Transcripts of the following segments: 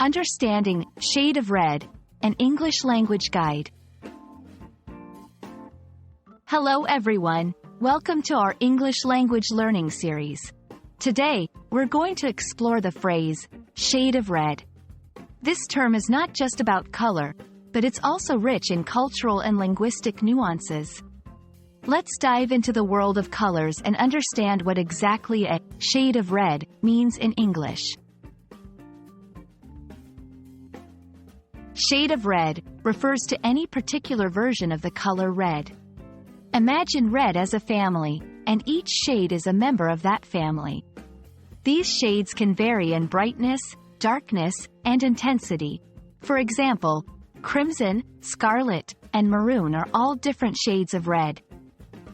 Understanding Shade of Red, an English language guide. Hello everyone, welcome to our English language learning series. Today, we're going to explore the phrase, shade of red. This term is not just about color, but it's also rich in cultural and linguistic nuances. Let's dive into the world of colors and understand what exactly a shade of red means in English. Shade of red refers to any particular version of the color red. Imagine red as a family, and each shade is a member of that family. These shades can vary in brightness, darkness, and intensity. For example, crimson, scarlet, and maroon are all different shades of red.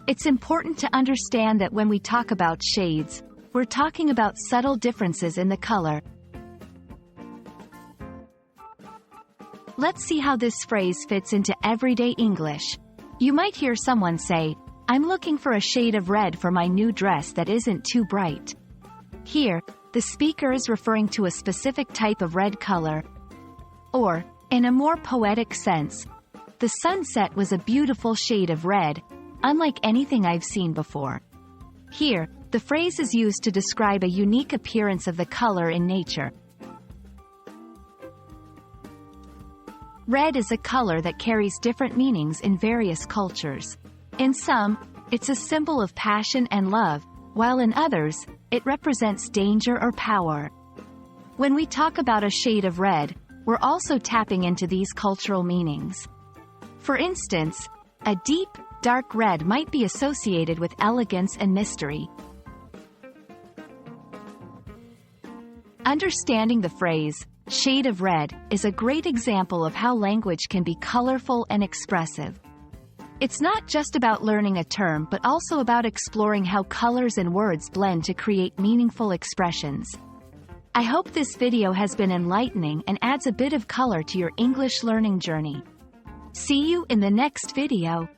It's important to understand that when we talk about shades, we're talking about subtle differences in the color. Let's see how this phrase fits into everyday English. You might hear someone say, "I'm looking for a shade of red for my new dress that isn't too bright." Here, the speaker is referring to a specific type of red color. Or, in a more poetic sense, the sunset was a beautiful shade of red, unlike anything I've seen before. Here, the phrase is used to describe a unique appearance of the color in nature. Red is a color that carries different meanings in various cultures. In some, it's a symbol of passion and love, while in others, it represents danger or power. When we talk about a shade of red, we're also tapping into these cultural meanings. For instance, a deep, dark red might be associated with elegance and mystery. Understanding the phrase, shade of red, is a great example of how language can be colorful and expressive. It's not just about learning a term but also about exploring how colors and words blend to create meaningful expressions. I hope this video has been enlightening and adds a bit of color to your English learning journey. See you in the next video.